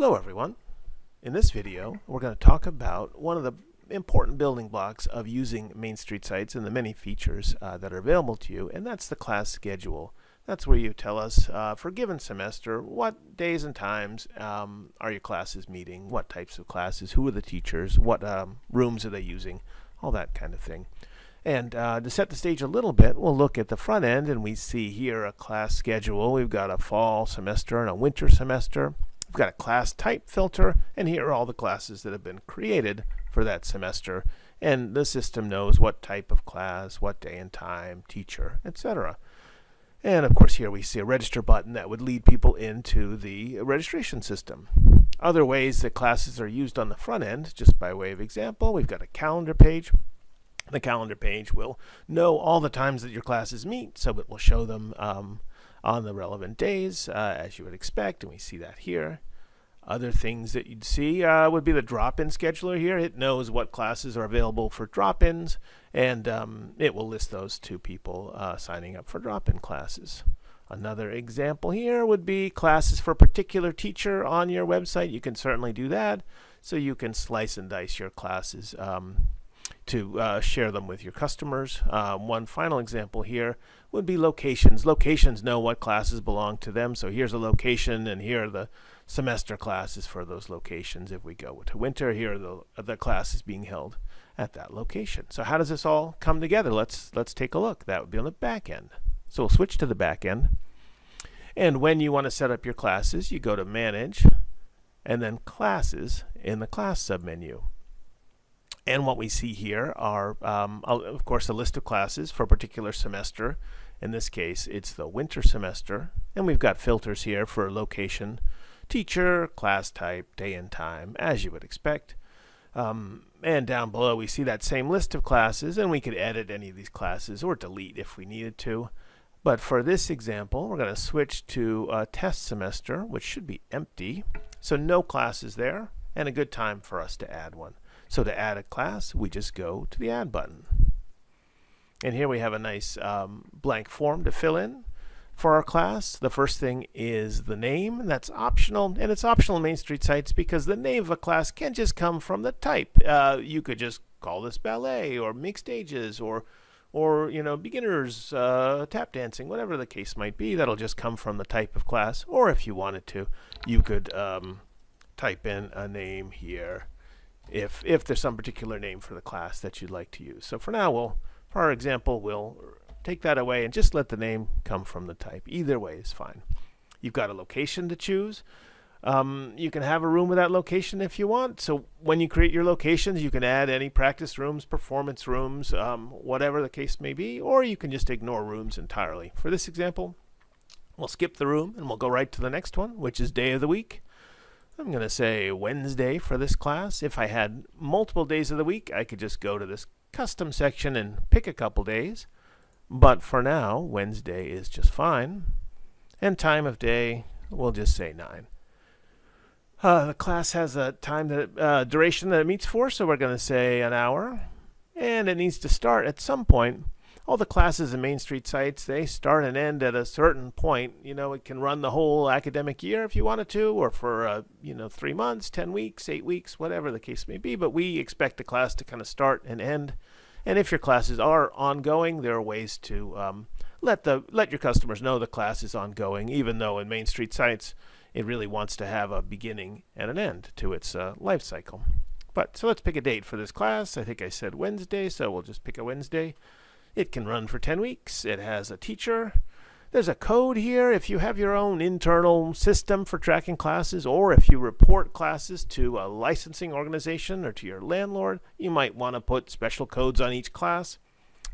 Hello everyone. In this video we're going to talk about one of the important building blocks of using Main Street Sites and the many features that are available to you, and that's the class schedule. That's where you tell us for a given semester what days and times are your classes meeting, what types of classes, who are the teachers, what rooms are they using, all that kind of thing. And to set the stage a little bit, we'll look at the front end, and we see here a class schedule. We've got a fall semester and a winter semester. We've got a class type filter, and here are all the classes that have been created for that semester. And the system knows what type of class, what day and time, teacher, etc. And of course here we see a register button that would lead people into the registration system. Other ways that classes are used on the front end, just by way of example, we've got a calendar page. The calendar page will know all the times that your classes meet, so it will show them on the relevant days, as you would expect, and we see that here. Other things that you'd see would be the drop-in scheduler here. It knows what classes are available for drop-ins, and it will list those to people signing up for drop-in classes. Another example here would be classes for a particular teacher on your website. You can certainly do that, so you can slice and dice your classes to share them with your customers. One final example here would be locations. Locations know what classes belong to them, so here's a location and here are the semester classes for those locations. If we go to winter, here are the classes being held at that location. So how does this all come together? Let's take a look. That would be on the back end. So we'll switch to the back end, and when you want to set up your classes, you go to Manage and then Classes in the Class submenu. And what we see here are, of course, a list of classes for a particular semester. In this case, it's the winter semester. And we've got filters here for location, teacher, class type, day and time, as you would expect. And down below, we see that same list of classes, and we could edit any of these classes or delete if we needed to. But for this example, we're going to switch to a test semester, which should be empty. So no classes there, and a good time for us to add one. So to add a class, we just go to the Add button. And here we have a nice blank form to fill in for our class. The first thing is the name. That's optional, and it's optional in Main Street Sites because the name of a class can just come from the type. You could just call this ballet or mixed stages or you know, beginners, tap dancing, whatever the case might be. That'll just come from the type of class. Or if you wanted to, you could type in a name here if there's some particular name for the class that you'd like to use. So for now, for our example, we'll take that away and just let the name come from the type. Either way is fine. You've got a location to choose. You can have a room with that location if you want. So when you create your locations, you can add any practice rooms, performance rooms, whatever the case may be, or you can just ignore rooms entirely. For this example, we'll skip the room and we'll go right to the next one, which is day of the week. I'm going to say Wednesday for this class. If I had multiple days of the week, I could just go to this custom section and pick a couple days. But for now, Wednesday is just fine. And time of day, we'll just say 9. The class has a time that duration that it meets for, so we're going to say an hour. And it needs to start at some point. All the classes in Main Street Sites, they start and end at a certain point. You know, it can run the whole academic year if you wanted to, or for, 3 months, 10 weeks, 8 weeks, whatever the case may be. But we expect the class to kind of start and end. And if your classes are ongoing, there are ways to let your customers know the class is ongoing, even though in Main Street Sites, it really wants to have a beginning and an end to its life cycle. So let's pick a date for this class. I think I said Wednesday, so we'll just pick a Wednesday. It can run for 10 weeks. It has a teacher. There's a code here. If you have your own internal system for tracking classes, or if you report classes to a licensing organization or to your landlord, you might want to put special codes on each class.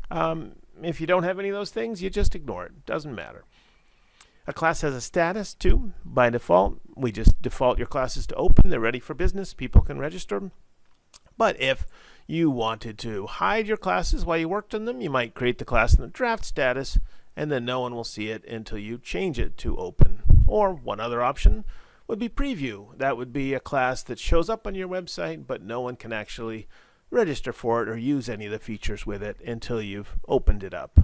If you don't have any of those things, you just ignore it. Doesn't matter. A class has a status too. By default, we just default your classes to open. They're ready for business. People can register. But if you wanted to hide your classes while you worked on them, you might create the class in the draft status, and then no one will see it until you change it to open. Or one other option would be preview. That would be a class that shows up on your website, but no one can actually register for it or use any of the features with it until you've opened it up.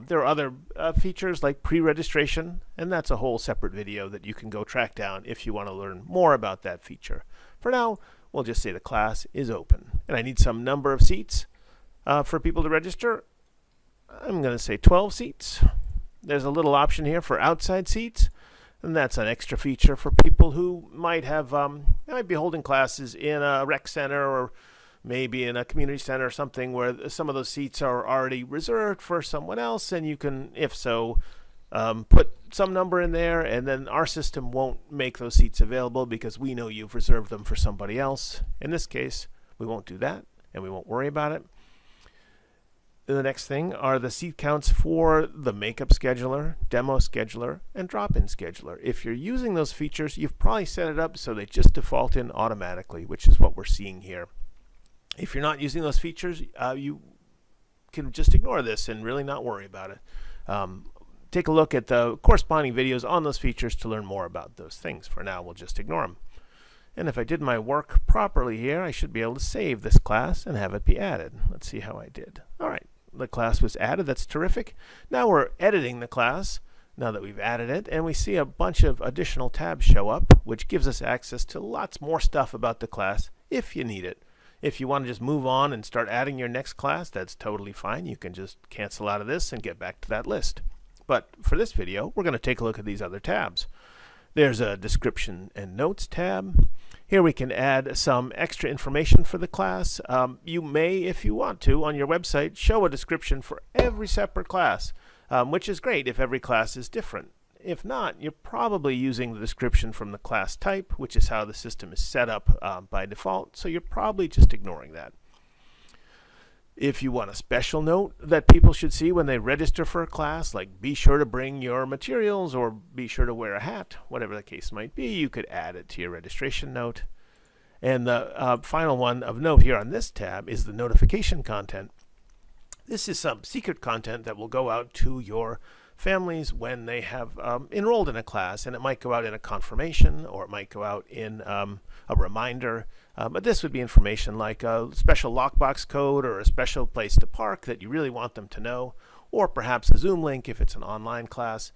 There are other features like pre-registration, and that's a whole separate video that you can go track down if you want to learn more about that feature. For now, we'll just say the class is open, and I need some number of seats for people to register. I'm going to say 12 seats. There's a little option here for outside seats, and that's an extra feature for people who might have might be holding classes in a rec center or maybe in a community center or something where some of those seats are already reserved for someone else, and you can, if so, put some number in there, and then our system won't make those seats available because we know you've reserved them for somebody else. In this case, we won't do that, and we won't worry about it. The next thing are the seat counts for the makeup scheduler, demo scheduler, and drop-in scheduler. If you're using those features, you've probably set it up so they just default in automatically, which is what we're seeing here. If you're not using those features, you can just ignore this and really not worry about it. Take a look at the corresponding videos on those features to learn more about those things. For now, we'll just ignore them. And if I did my work properly here, I should be able to save this class and have it be added. Let's see how I did. All right, the class was added. That's terrific. Now we're editing the class now that we've added it, and we see a bunch of additional tabs show up, which gives us access to lots more stuff about the class if you need it. If you want to just move on and start adding your next class, that's totally fine. You can just cancel out of this and get back to that list. But for this video, we're going to take a look at these other tabs. There's a description and notes tab. Here we can add some extra information for the class. You may, if you want to, on your website, show a description for every separate class, which is great if every class is different. If not, you're probably using the description from the class type, which is how the system is set up by default, so you're probably just ignoring that. If you want a special note that people should see when they register for a class, like be sure to bring your materials or be sure to wear a hat, whatever the case might be, you could add it to your registration note. And the final one of note here on this tab is the notification content. This is some secret content that will go out to your families when they have enrolled in a class, and it might go out in a confirmation or it might go out in a reminder, but this would be information like a special lockbox code or a special place to park that you really want them to know, or perhaps a Zoom link if it's an online class.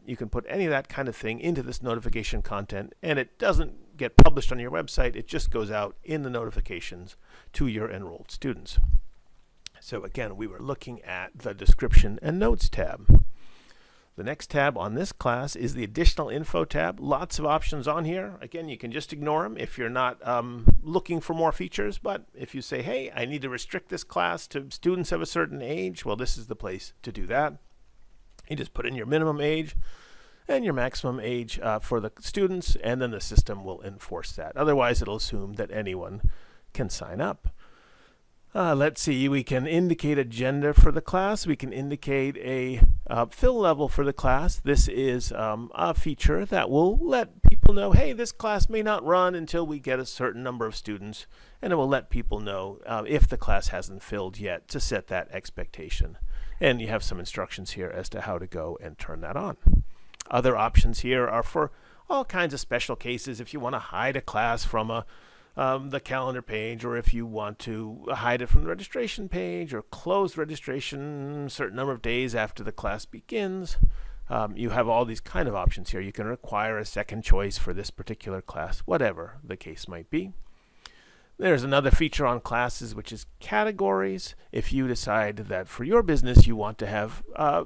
You can put any of that kind of thing into this notification content, and it doesn't get published on your website, it just goes out in the notifications to your enrolled students. So again, we were looking at the description and notes tab. The next tab on this class is the additional info tab. Lots of options on here. Again, you can just ignore them if you're not looking for more features, but if you say, hey, I need to restrict this class to students of a certain age, well, this is the place to do that. You just put in your minimum age and your maximum age for the students, and then the system will enforce that. Otherwise, it'll assume that anyone can sign up. Let's see, we can indicate a gender for the class. We can indicate a fill level for the class. This is a feature that will let people know, hey, this class may not run until we get a certain number of students, and it will let people know if the class hasn't filled yet to set that expectation. And you have some instructions here as to how to go and turn that on. Other options here are for all kinds of special cases. If you want to hide a class from the calendar page, or if you want to hide it from the registration page or close registration a certain number of days after the class begins, you have all these kind of options here. You can require a second choice for this particular class, whatever the case might be. There's another feature on classes, which is categories. If you decide that for your business you want to have,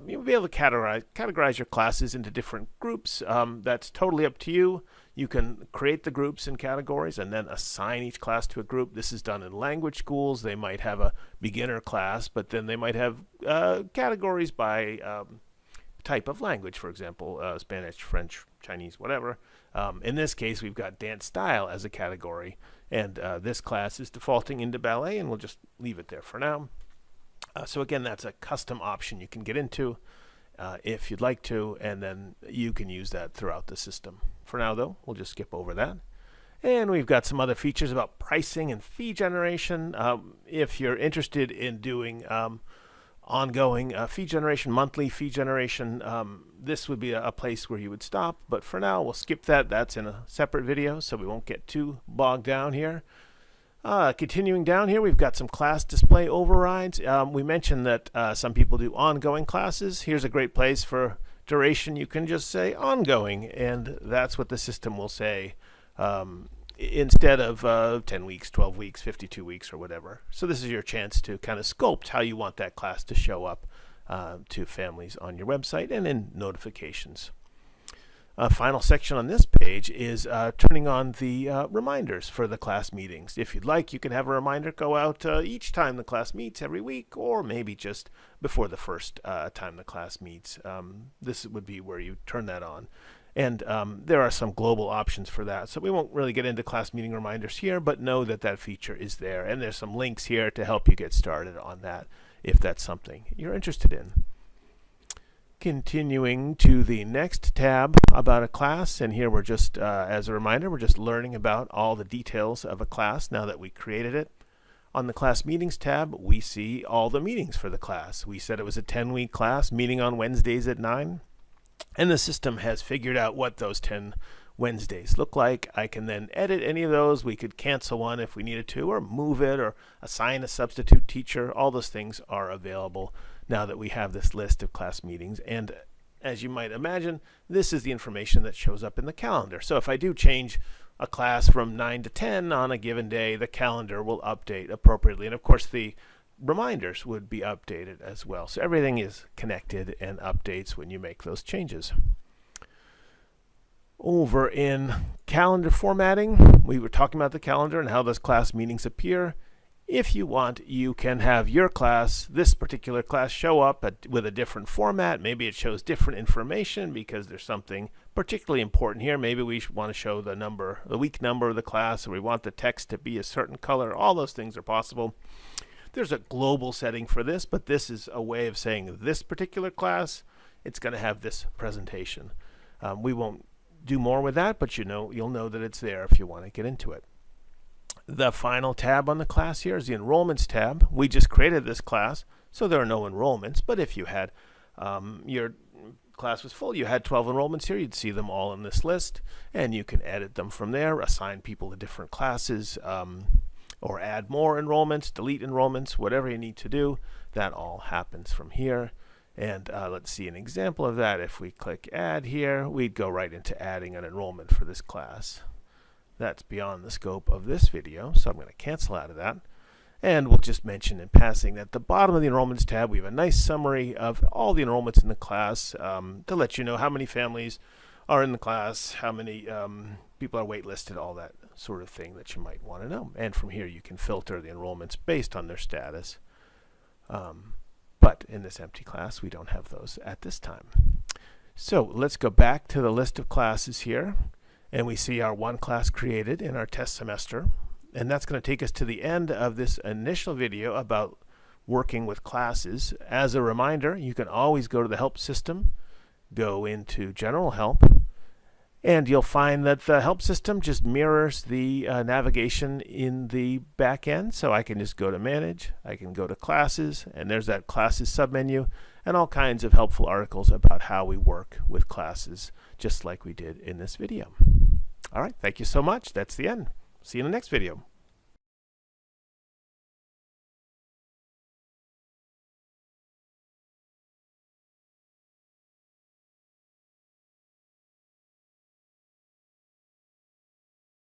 you'll be able to categorize your classes into different groups. That's totally up to you. You can create the groups and categories and then assign each class to a group. This is done in language schools. They might have a beginner class, but then they might have categories by type of language, for example, Spanish, French, Chinese, whatever. In this case, we've got dance style as a category, and this class is defaulting into ballet, and we'll just leave it there for now. So again, that's a custom option you can get into if you'd like to, and then you can use that throughout the system. For now, though, we'll just skip over that. And we've got some other features about pricing and fee generation. If you're interested in doing ongoing fee generation, monthly fee generation, this would be a place where you would stop. But for now, we'll skip that. That's in a separate video, so we won't get too bogged down here. Continuing down here, we've got some class display overrides. We mentioned that some people do ongoing classes. Here's a great place for duration. You can just say ongoing, and that's what the system will say instead of 10 weeks, 12 weeks, 52 weeks, or whatever. So this is your chance to kind of sculpt how you want that class to show up to families on your website and in notifications. Final section on this page is turning on the reminders for the class meetings. If you'd like, you can have a reminder go out each time the class meets every week, or maybe just before the first time the class meets. This would be where you turn that on. And there are some global options for that, so we won't really get into class meeting reminders here, but know that that feature is there. And there's some links here to help you get started on that if that's something you're interested in. Continuing to the next tab about a class, and here we're just, as a reminder, we're just learning about all the details of a class now that we created it. On the class meetings tab, we see all the meetings for the class. We said it was a 10-week class meeting on Wednesdays at 9, and the system has figured out what those 10 Wednesdays look like. I can then edit any of those. We could cancel one if we needed to, or move it, or assign a substitute teacher. All those things are available now that we have this list of class meetings. And as you might imagine, this is the information that shows up in the calendar. So if I do change a class from 9 to 10 on a given day, the calendar will update appropriately. And of course, the reminders would be updated as well. So everything is connected and updates when you make those changes. Over in calendar formatting, we were talking about the calendar and how those class meetings appear. If you want, you can have your class, this particular class, show up with a different format. Maybe it shows different information because there's something particularly important here. Maybe we want to show the week number of the class, or we want the text to be a certain color. All those things are possible. There's a global setting for this, but this is a way of saying this particular class, it's going to have this presentation. We won't do more with that, but you'll know that it's there if you want to get into it. The final tab on the class here is the enrollments tab. We just created this class, so there are no enrollments, but if you had your class was full, you had 12 enrollments here, you'd see them all in this list, and you can edit them from there, assign people to different classes, or add more enrollments, delete enrollments, whatever you need to do. That all happens from here. And let's see an example of that. If we click add here, we'd go right into adding an enrollment for this class. That's beyond the scope of this video, so I'm going to cancel out of that. And we'll just mention in passing that at the bottom of the enrollments tab, we have a nice summary of all the enrollments in the class to let you know how many families are in the class, how many people are waitlisted, all that sort of thing that you might want to know. And from here, you can filter the enrollments based on their status. But in this empty class, we don't have those at this time. So let's go back to the list of classes here. And we see our one class created in our test semester. And that's going to take us to the end of this initial video about working with classes. As a reminder, you can always go to the help system, go into general help, and you'll find that the help system just mirrors the navigation in the back end. So I can just go to manage, I can go to classes, and there's that classes submenu, and all kinds of helpful articles about how we work with classes, just like we did in this video. All right, thank you so much. That's the end. See you in the next video.